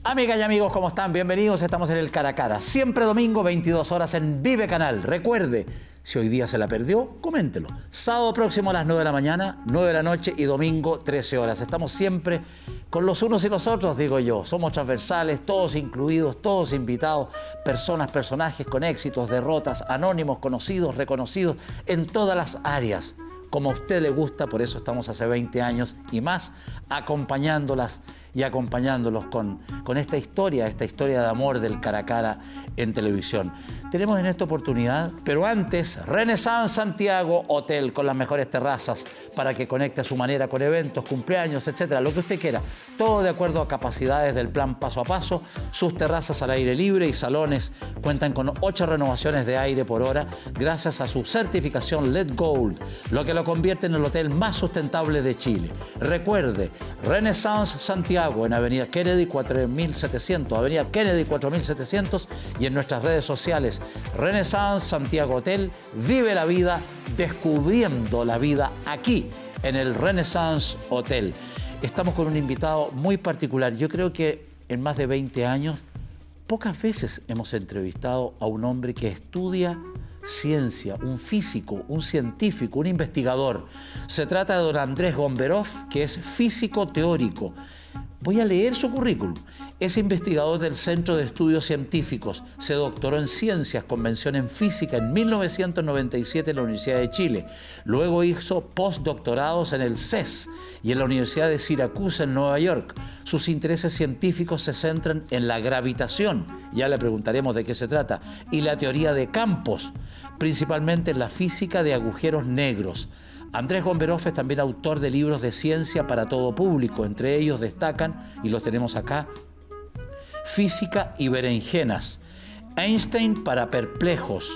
Amigas y amigos, ¿cómo están? Bienvenidos, estamos en el Cara a Cara. Siempre domingo, 22 horas en Vive Canal. Recuerde, si hoy día se la perdió, coméntelo. Sábado próximo a las 9 de la mañana, 9 de la noche y domingo 13 horas. Estamos siempre con los unos y los otros, digo yo. Somos transversales, todos incluidos, todos invitados. Personas, personajes con éxitos, derrotas, anónimos, conocidos, reconocidos, en todas las áreas. Como a usted le gusta, por eso estamos hace 20 años y más, acompañándolas y acompañándolos con esta historia de amor del cara a cara en televisión. Tenemos en esta oportunidad, pero antes, Renaissance Santiago Hotel, con las mejores terrazas para que conecte a su manera con eventos, cumpleaños, etcétera, lo que usted quiera. Todo de acuerdo a capacidades del plan paso a paso. Sus terrazas al aire libre y salones cuentan con 8 renovaciones de aire por hora gracias a su certificación LED Gold, lo que lo convierte en el hotel más sustentable de Chile. Recuerde, Renaissance Santiago en Avenida Kennedy 4700, Avenida Kennedy 4700 y en nuestras redes sociales Renaissance Santiago Hotel. Vive la vida descubriendo la vida aquí en el Renaissance Hotel. Estamos con un invitado muy particular. Yo creo que en más de 20 años pocas veces hemos entrevistado a un hombre que estudia ciencia, un físico, un científico, un investigador. Se trata de don Andrés Gomberov, que es físico teórico. Voy a leer su currículum. Es investigador del Centro de Estudios Científicos. Se doctoró en Ciencias con mención en Física en 1997 en la Universidad de Chile. Luego hizo postdoctorados en el CES y en la Universidad de Syracuse en Nueva York. Sus intereses científicos se centran en la gravitación, ya le preguntaremos de qué se trata, y la teoría de campos, principalmente en la física de agujeros negros. Andrés Gomberov es también autor de libros de ciencia para todo público. Entre ellos destacan, y los tenemos acá, Física y berenjenas, Einstein para perplejos,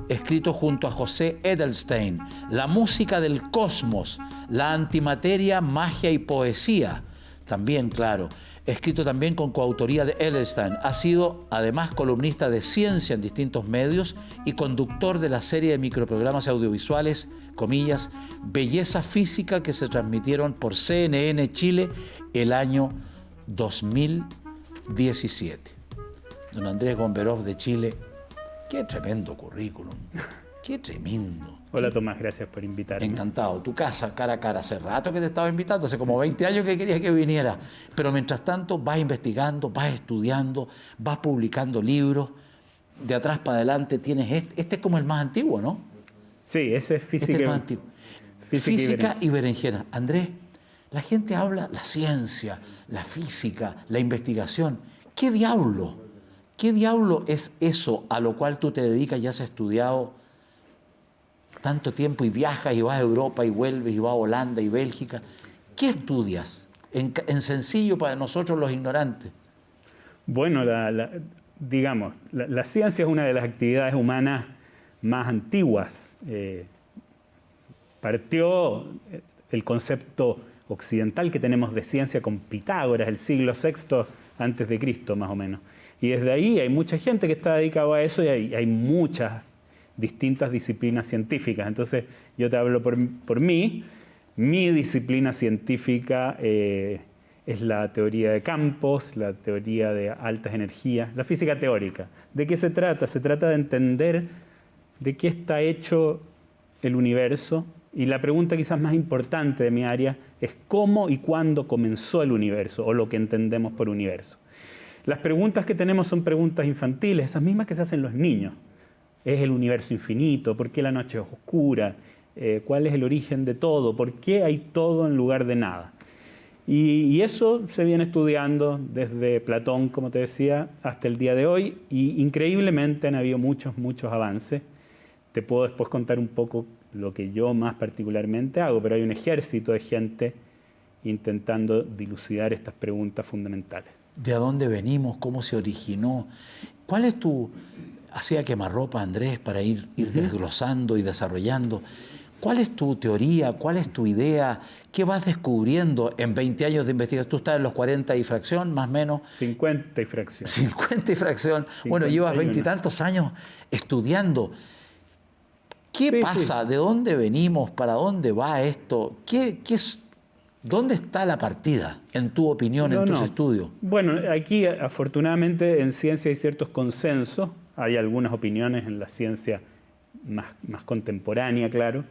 escrito junto a José Edelstein, La música del cosmos, La antimateria, magia y poesía. También, claro, escrito también con coautoría de Edelstein. Ha sido además columnista de ciencia en distintos medios y conductor de la serie de microprogramas audiovisuales, comillas, Belleza Física, que se transmitieron por CNN Chile el año 2017. Don Andrés Gomberov de Chile, qué tremendo currículum, qué tremendo. Hola Tomás, gracias por invitarme. Encantado. Tu casa, cara a cara, hace rato que te estaba invitando, hace como 20 años que querías que viniera. Pero mientras tanto vas investigando, vas estudiando, vas publicando libros. De atrás para adelante tienes este es como el más antiguo, ¿no? Sí, ese es Física, este es el más antiguo. Física y berenjena. Andrés, la gente habla la ciencia, la física, la investigación. ¿Qué diablo es eso a lo cual tú te dedicas y has estudiado tanto tiempo y viajas y vas a Europa y vuelves y vas a Holanda y Bélgica? ¿Qué estudias en sencillo para nosotros los ignorantes? Bueno, digamos, la ciencia es una de las actividades humanas más antiguas. Partió el concepto occidental que tenemos de ciencia con Pitágoras, el siglo VI antes de Cristo, más o menos. Y desde ahí hay mucha gente que está dedicada a eso y hay muchas distintas disciplinas científicas. Entonces, yo te hablo por mí. Mi disciplina científica es la teoría de campos, la teoría de altas energías, la física teórica. ¿De qué se trata? Se trata de entender de qué está hecho el universo. Y la pregunta quizás más importante de mi área es cómo y cuándo comenzó el universo, o lo que entendemos por universo. Las preguntas que tenemos son preguntas infantiles, esas mismas que se hacen los niños. ¿Es el universo infinito? ¿Por qué la noche es oscura? ¿Cuál es el origen de todo? ¿Por qué hay todo en lugar de nada? Y eso se viene estudiando desde Platón, como te decía, hasta el día de hoy. Y increíblemente han habido muchos avances. Te puedo después contar un poco lo que yo más particularmente hago, pero hay un ejército de gente intentando dilucidar estas preguntas fundamentales. ¿De dónde venimos? ¿Cómo se originó? ¿Cuál es tu... hacía quemarropa, Andrés, para ir desglosando y desarrollando? ¿Cuál es tu teoría? ¿Cuál es tu idea? ¿Qué vas descubriendo en 20 años de investigación? Tú estás en los 40 y fracción, más o menos. 50 y fracción. 50 y fracción. Bueno, llevas 20 y tantos años estudiando. ¿Qué pasa? Sí. ¿De dónde venimos? ¿Para dónde va esto? ¿Qué es ¿Dónde está la partida, en tu opinión, en tus estudios? Bueno, aquí afortunadamente en ciencia hay ciertos consensos, hay algunas opiniones en la ciencia más contemporánea, claro,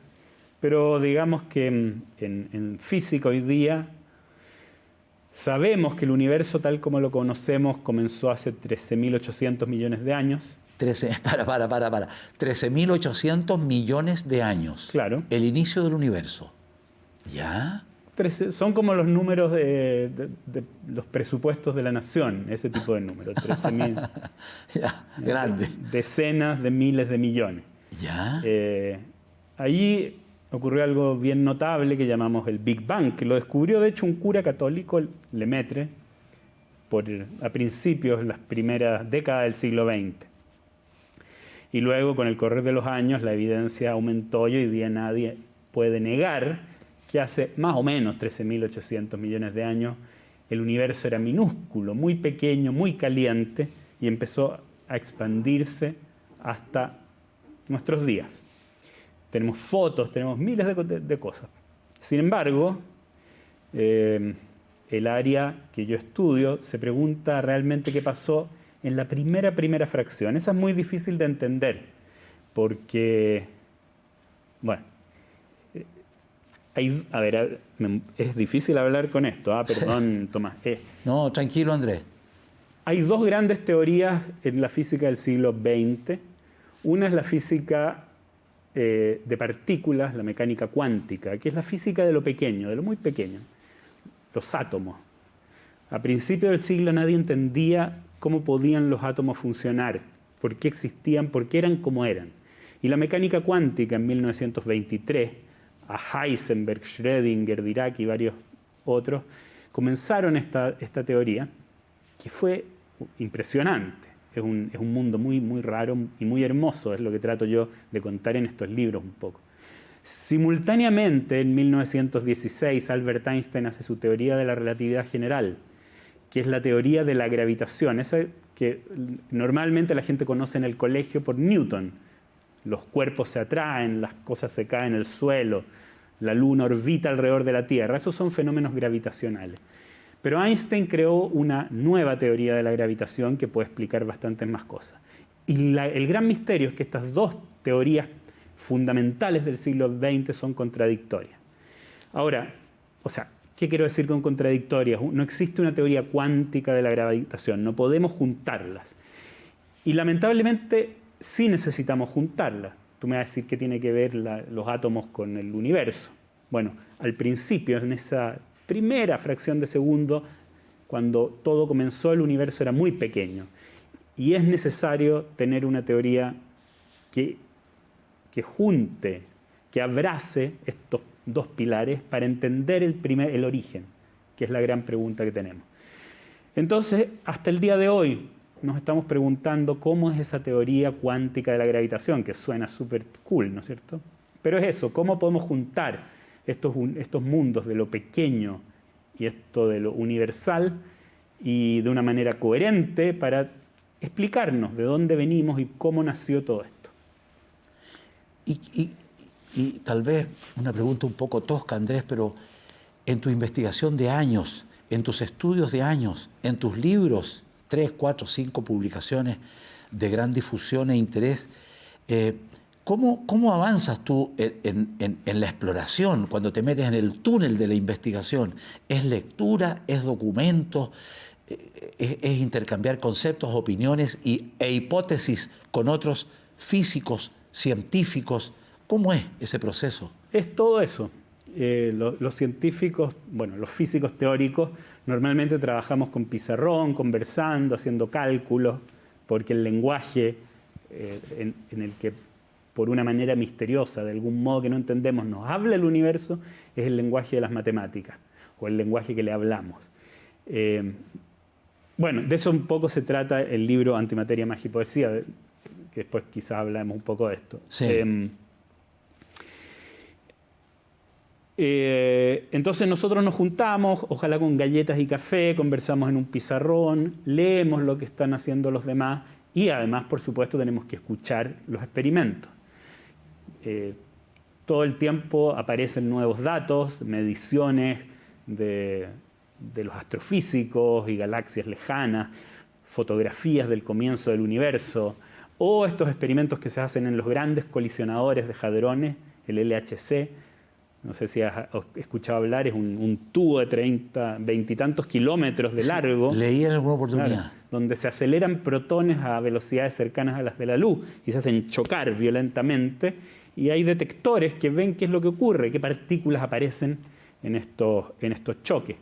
pero digamos que en física hoy día sabemos que el universo tal como lo conocemos comenzó hace 13.800 millones de años. 13.800 millones de años. Claro. El inicio del universo. ¿Ya? Son como los números de los presupuestos de la nación, ese tipo de números, 13.000. Ya, grande. Decenas de miles de millones. ¿Ya? Allí ocurrió algo bien notable que llamamos el Big Bang, que lo descubrió de hecho un cura católico, Lemaitre, a principios, en las primeras décadas del siglo XX. Y luego, con el correr de los años, la evidencia aumentó y hoy día nadie puede negar que hace más o menos 13.800 millones de años el universo era minúsculo, muy pequeño, muy caliente y empezó a expandirse hasta nuestros días. Tenemos fotos, tenemos miles de cosas. Sin embargo, el área que yo estudio se pregunta realmente qué pasó en la primera fracción. Esa es muy difícil de entender porque, bueno, es difícil hablar con esto, perdón, Tomás. No, tranquilo, Andrés. Hay dos grandes teorías en la física del siglo XX. Una es la física de partículas, la mecánica cuántica, que es la física de lo pequeño, de lo muy pequeño, los átomos. A principios del siglo nadie entendía cómo podían los átomos funcionar, por qué existían, por qué eran como eran. Y la mecánica cuántica en 1923, a Heisenberg, Schrödinger, Dirac y varios otros, comenzaron esta teoría que fue impresionante. Es un mundo muy, muy raro y muy hermoso, es lo que trato yo de contar en estos libros un poco. Simultáneamente, en 1916, Albert Einstein hace su teoría de la relatividad general, que es la teoría de la gravitación, esa que normalmente la gente conoce en el colegio por Newton. Los cuerpos se atraen, las cosas se caen en el suelo, la luna orbita alrededor de la Tierra. Esos son fenómenos gravitacionales. Pero Einstein creó una nueva teoría de la gravitación que puede explicar bastantes más cosas. Y el gran misterio es que estas dos teorías fundamentales del siglo XX son contradictorias. Ahora, ¿qué quiero decir con contradictorias? No existe una teoría cuántica de la gravitación, no podemos juntarlas. Y lamentablemente sí necesitamos juntarlas. Tú me vas a decir qué tiene que ver los átomos con el universo. Bueno, al principio, en esa primera fracción de segundo, cuando todo comenzó, el universo era muy pequeño. Y es necesario tener una teoría que junte, que abrace estos dos pilares para entender el origen, que es la gran pregunta que tenemos. Entonces, hasta el día de hoy, nos estamos preguntando cómo es esa teoría cuántica de la gravitación, que suena súper cool, ¿no es cierto? Pero es eso, ¿cómo podemos juntar estos mundos de lo pequeño y esto de lo universal y de una manera coherente para explicarnos de dónde venimos y cómo nació todo esto? Y tal vez una pregunta un poco tosca, Andrés, pero en tu investigación de años, en tus estudios de años, en tus libros, 3, 4, 5 publicaciones de gran difusión e interés, ¿cómo avanzas tú en la exploración, cuando te metes en el túnel de la investigación? ¿Es lectura? ¿Es documento? ¿Es intercambiar conceptos, opiniones e hipótesis con otros físicos, científicos? ¿Cómo es ese proceso? Es todo eso. Los científicos, los físicos teóricos, normalmente trabajamos con pizarrón, conversando, haciendo cálculos, porque el lenguaje en el que, por una manera misteriosa, de algún modo que no entendemos, nos habla el universo, es el lenguaje de las matemáticas, o el lenguaje que le hablamos. De eso un poco se trata el libro Antimateria, Magia y Poesía, que después quizás hablemos un poco de esto. Sí. Entonces nosotros nos juntamos, ojalá con galletas y café, conversamos en un pizarrón, leemos lo que están haciendo los demás y además, por supuesto, tenemos que escuchar los experimentos. Todo el tiempo aparecen nuevos datos, mediciones, de los astrofísicos y galaxias lejanas, fotografías del comienzo del universo, o estos experimentos que se hacen en los grandes colisionadores de hadrones, el LHC. No sé si has escuchado hablar, es un tubo de 20 y tantos kilómetros de largo. Sí, leí en alguna oportunidad. Claro, donde se aceleran protones a velocidades cercanas a las de la luz y se hacen chocar violentamente. Y hay detectores que ven qué es lo que ocurre, qué partículas aparecen en estos choques.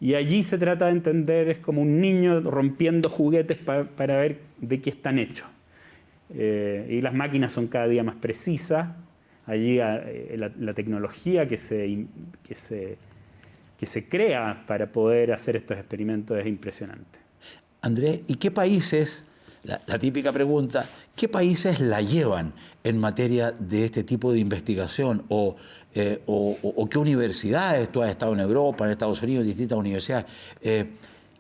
Y allí se trata de entender, es como un niño rompiendo juguetes para ver de qué están hechos. Y las máquinas son cada día más precisas. Allí la tecnología que se crea para poder hacer estos experimentos es impresionante. Andrés, ¿y qué países, la típica pregunta, qué países la llevan en materia de este tipo de investigación? ¿O qué universidades? Tú has estado en Europa, en Estados Unidos, en distintas universidades.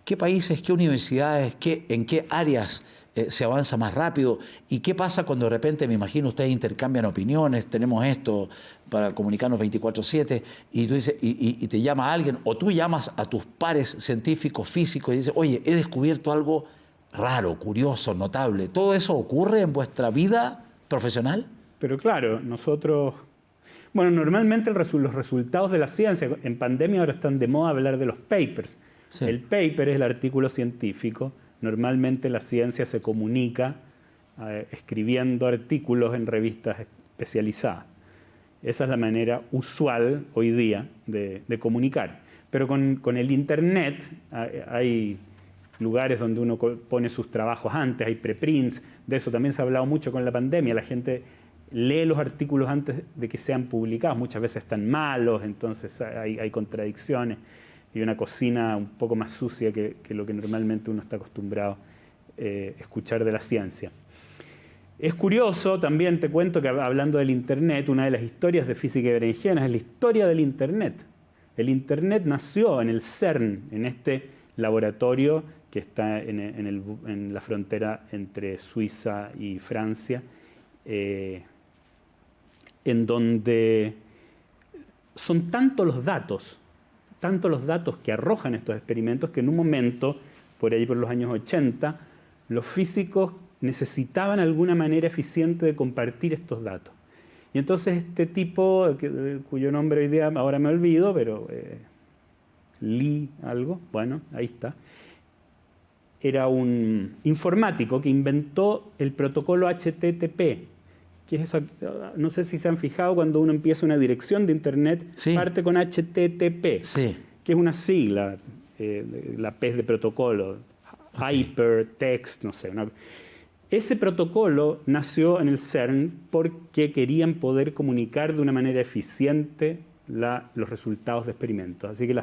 ¿Qué países, qué universidades, en qué áreas se avanza más rápido? ¿Y qué pasa cuando de repente, me imagino, ustedes intercambian opiniones, tenemos esto para comunicarnos 24/7, y tú dices, y te llama alguien, o tú llamas a tus pares científicos, físicos, y dices, oye, he descubierto algo raro, curioso, notable? ¿Todo eso ocurre en vuestra vida profesional? Pero claro, nosotros... Bueno, normalmente los resultados de la ciencia, en pandemia ahora están de moda hablar de los papers. Sí. El paper es el artículo científico. Normalmente la ciencia se comunica escribiendo artículos en revistas especializadas. Esa es la manera usual hoy día de comunicar. Pero con el Internet hay lugares donde uno pone sus trabajos antes, hay preprints. De eso también se ha hablado mucho con la pandemia. La gente lee los artículos antes de que sean publicados. Muchas veces están malos, entonces hay contradicciones. Y una cocina un poco más sucia que lo que normalmente uno está acostumbrado a escuchar de la ciencia. Es curioso, también te cuento que hablando del Internet, una de las historias de física y berenjenas es la historia del Internet. El Internet nació en el CERN, en este laboratorio que está en la frontera entre Suiza y Francia, en donde son tantos los datos que arrojan estos experimentos, que en un momento, por ahí por los años 80, los físicos necesitaban alguna manera eficiente de compartir estos datos. Y entonces este tipo, cuyo nombre hoy día ahora me olvido, pero Lee algo, bueno, ahí está, era un informático que inventó el protocolo HTTP, que es esa, no sé si se han fijado, cuando uno empieza una dirección de Internet, sí, parte con HTTP, sí, que es una sigla, la P es de protocolo, okay, Hypertext, no sé. Ese protocolo nació en el CERN porque querían poder comunicar de una manera eficiente los resultados de experimentos. Así que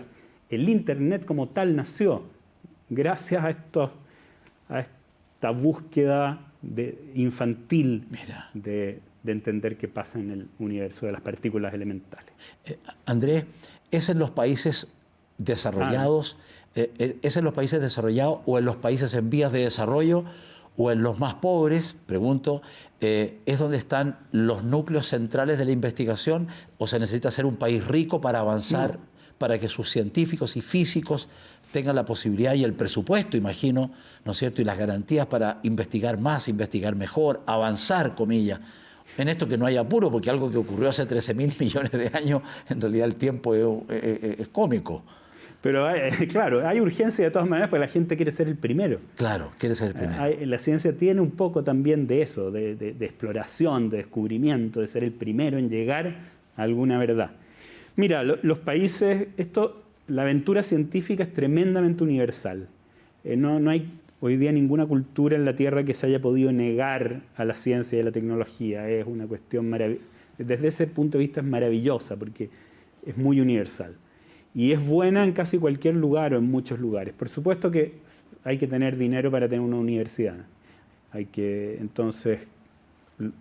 el Internet como tal nació gracias a esta búsqueda infantil de entender qué pasa en el universo de las partículas elementales. Andrés, ¿es en los países desarrollados, es en los países desarrollados o en los países en vías de desarrollo o en los más pobres, pregunto, es donde están los núcleos centrales de la investigación, o se necesita ser un país rico para avanzar, para que sus científicos y físicos tengan la posibilidad y el presupuesto, imagino, ¿no es cierto?, y las garantías para investigar más, investigar mejor, avanzar, comillas, en esto que no hay apuro, porque algo que ocurrió hace 13.000 millones de años, en realidad el tiempo es cómico. Pero claro, hay urgencia de todas maneras porque la gente quiere ser el primero. Claro, quiere ser el primero. La ciencia tiene un poco también de eso, de exploración, de descubrimiento, de ser el primero en llegar a alguna verdad. Mira, los países, la aventura científica es tremendamente universal. No hay hoy día ninguna cultura en la Tierra que se haya podido negar a la ciencia y a la tecnología. Es una cuestión maravillosa. Desde ese punto de vista es maravillosa porque es muy universal. Y es buena en casi cualquier lugar o en muchos lugares. Por supuesto que hay que tener dinero para tener una universidad. Entonces,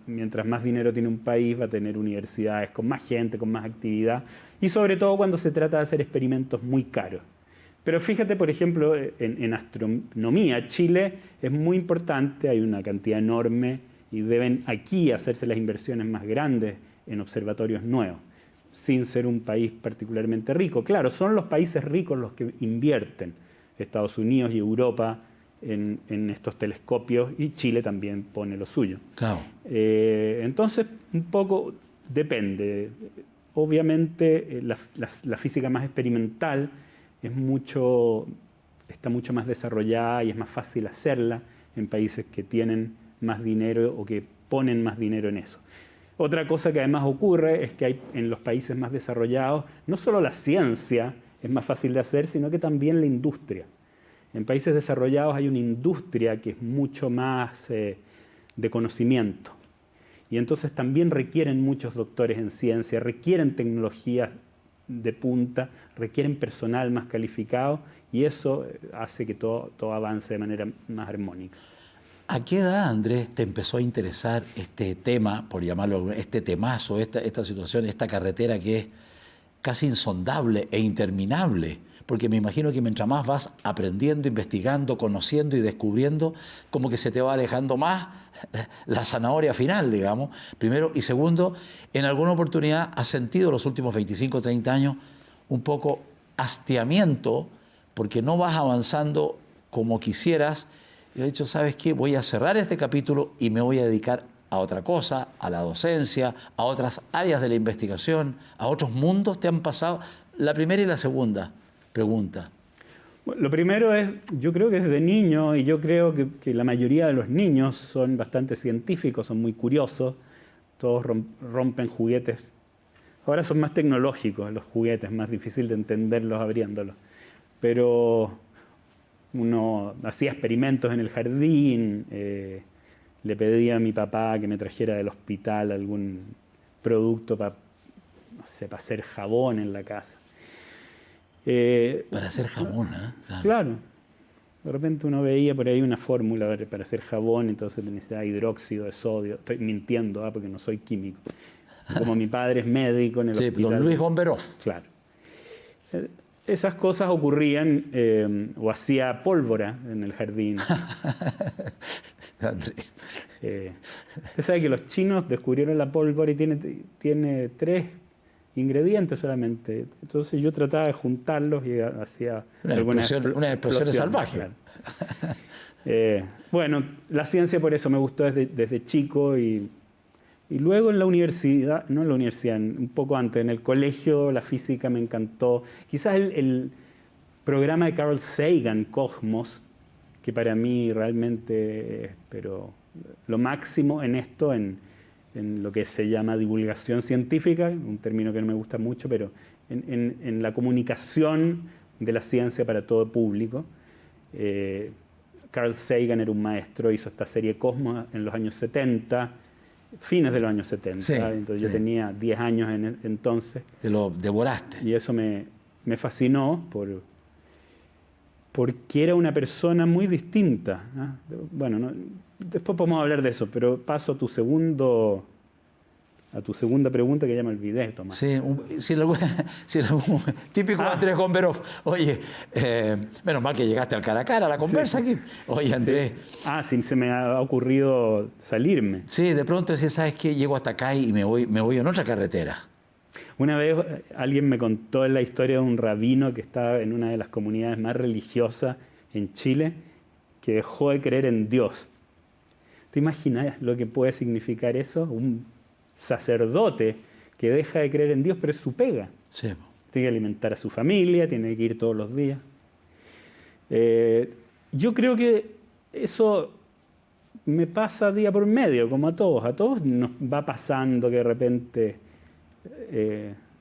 mientras más dinero tiene un país, va a tener universidades con más gente, con más actividad, y sobre todo cuando se trata de hacer experimentos muy caros. Pero fíjate, por ejemplo, en astronomía, Chile es muy importante, hay una cantidad enorme, y deben aquí hacerse las inversiones más grandes en observatorios nuevos. sin ser un país particularmente rico. Claro, son los países ricos los que invierten, Estados Unidos y Europa, en estos telescopios, y Chile también pone lo suyo. Claro. Entonces, un poco depende. Obviamente, la física más experimental está mucho más desarrollada y es más fácil hacerla en países que tienen más dinero o que ponen más dinero en eso. Otra cosa que además ocurre es que en los países más desarrollados no solo la ciencia es más fácil de hacer, sino que también la industria. En países desarrollados hay una industria que es mucho más de conocimiento. Y entonces también requieren muchos doctores en ciencia, requieren tecnologías de punta, requieren personal más calificado, y eso hace que todo avance de manera más armónica. ¿A qué edad, Andrés, te empezó a interesar este tema, por llamarlo, este temazo, esta situación, esta carretera que es casi insondable e interminable? Porque me imagino que mientras más vas aprendiendo, investigando, conociendo y descubriendo, como que se te va alejando más la zanahoria final, digamos, primero. Y segundo, en alguna oportunidad has sentido los últimos 25 o 30 años un poco hastiamiento, porque no vas avanzando como quisieras. Yo he dicho, ¿sabes qué? Voy a cerrar este capítulo y me voy a dedicar a otra cosa, a la docencia, a otras áreas de la investigación, a otros mundos. ¿Te han pasado la primera y la segunda pregunta? Bueno, lo primero es, yo creo que desde niño, y yo creo que la mayoría de los niños son bastante científicos, son muy curiosos, todos rompen juguetes. Ahora son más tecnológicos los juguetes, más difícil de entenderlos abriéndolos. Pero uno hacía experimentos en el jardín, le pedía a mi papá que me trajera del hospital algún producto para, no sé, para hacer jabón en la casa. Para hacer jabón, ¿eh? Claro. De repente uno veía por ahí una fórmula para hacer jabón, entonces necesitaba hidróxido de sodio. Estoy mintiendo, porque no soy químico. Como mi padre es médico en el hospital. Don Luis Gomberov. Claro. Esas cosas ocurrían, o hacía pólvora en el jardín. Usted sabe que los chinos descubrieron la pólvora y tiene 3 ingredientes solamente. Entonces yo trataba de juntarlos y hacía unas explosiones salvajes. Claro. Bueno, la ciencia por eso me gustó desde chico, y luego en la universidad, no en la universidad, un poco antes, en el colegio, la física me encantó. Quizás el programa de Carl Sagan, Cosmos, que para mí realmente es lo máximo en esto, en lo que se llama divulgación científica, un término que no me gusta mucho, pero en la comunicación de la ciencia para todo público. Carl Sagan era un maestro, hizo esta serie Cosmos en los años 70, fines de los años 70, sí, entonces yo tenía 10 años entonces. Te lo devoraste. Y eso me fascinó porque era una persona muy distinta. Bueno, después podemos hablar de eso, pero paso a tu segunda pregunta, que ya me olvidé, Tomás. Sí, típico Andrés Gomberov. Oye, menos mal que llegaste al cara a cara, a la conversa aquí. Oye, Andrés. Sí, se me ha ocurrido salirme. Sí, de pronto decía, ¿sabes qué? Llego hasta acá y me voy en otra carretera. Una vez alguien me contó la historia de un rabino que estaba en una de las comunidades más religiosas en Chile, que dejó de creer en Dios. ¿Te imaginas lo que puede significar eso? Un sacerdote que deja de creer en Dios, pero es su pega. Sí. Tiene que alimentar a su familia, tiene que ir todos los días. Yo creo que eso me pasa día por medio, como a todos. A todos nos va pasando que de repente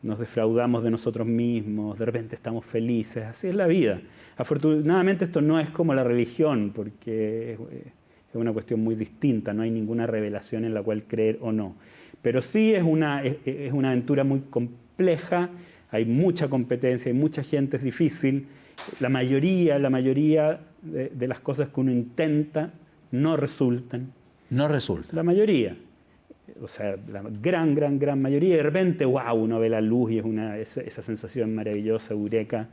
nos defraudamos de nosotros mismos, de repente estamos felices. Así es la vida. Afortunadamente esto no es como la religión, porque es una cuestión muy distinta. No hay ninguna revelación en la cual creer o no. Pero sí es una aventura muy compleja, hay mucha competencia, hay mucha gente, es difícil. La mayoría de las cosas que uno intenta no resultan. No resulta. La mayoría. O sea, la gran mayoría. Y de repente, wow, uno ve la luz y es esa sensación maravillosa, eureka,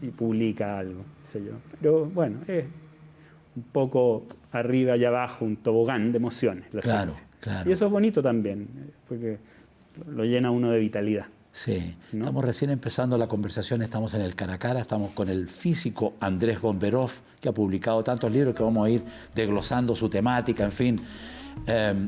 y publica algo, qué sé yo. Pero bueno, es un poco arriba y abajo, un tobogán de emociones, la ciencia. Claro. Y eso es bonito también, porque lo llena uno de vitalidad. Sí, ¿no? Estamos recién empezando la conversación, estamos en el cara a cara, estamos con el físico Andrés Gomberov, que ha publicado tantos libros que vamos a ir desglosando su temática, en fin,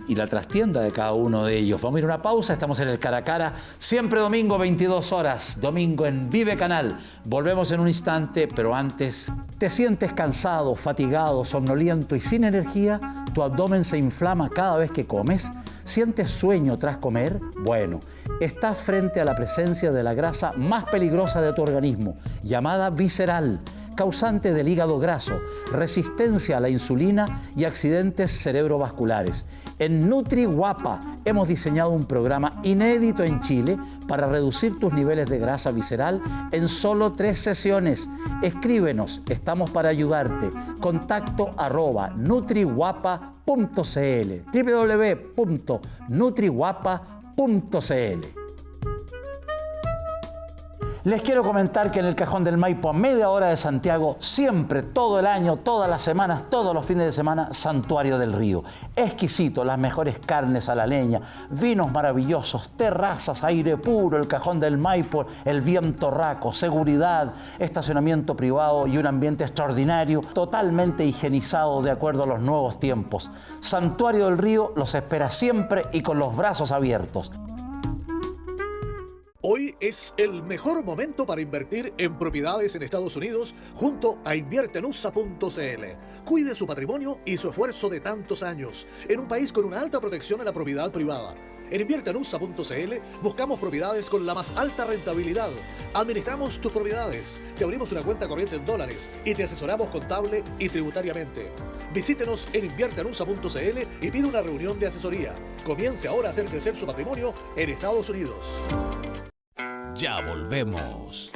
y la trastienda de cada uno de ellos. Vamos a ir a una pausa, estamos en el cara a cara, siempre domingo 22 horas, domingo en Vive Canal. Volvemos en un instante, pero antes, ¿te sientes cansado, fatigado, somnoliento y sin energía? ¿Tu abdomen se inflama cada vez que comes? ¿Sientes sueño tras comer? Bueno, estás frente a la presencia de la grasa más peligrosa de tu organismo, llamada visceral, causante del hígado graso, resistencia a la insulina y accidentes cerebrovasculares. En NutriGuapa hemos diseñado un programa inédito en Chile para reducir tus niveles de grasa visceral en solo 3 sesiones. Escríbenos, estamos para ayudarte. Contacto@nutriguapa.cl, www.nutriguapa.cl. Les quiero comentar que en el Cajón del Maipo, a media hora de Santiago, siempre, todo el año, todas las semanas, todos los fines de semana, Santuario del Río. Exquisito, las mejores carnes a la leña, vinos maravillosos, terrazas, aire puro, el Cajón del Maipo, el viento raco, seguridad, estacionamiento privado y un ambiente extraordinario, totalmente higienizado de acuerdo a los nuevos tiempos. Santuario del Río los espera siempre y con los brazos abiertos. Hoy es el mejor momento para invertir en propiedades en Estados Unidos junto a inviertenusa.cl. Cuide su patrimonio y su esfuerzo de tantos años en un país con una alta protección a la propiedad privada. En inviertenusa.cl buscamos propiedades con la más alta rentabilidad. Administramos tus propiedades, te abrimos una cuenta corriente en dólares y te asesoramos contable y tributariamente. Visítenos en inviertenusa.cl y pide una reunión de asesoría. Comience ahora a hacer crecer su patrimonio en Estados Unidos. Ya volvemos.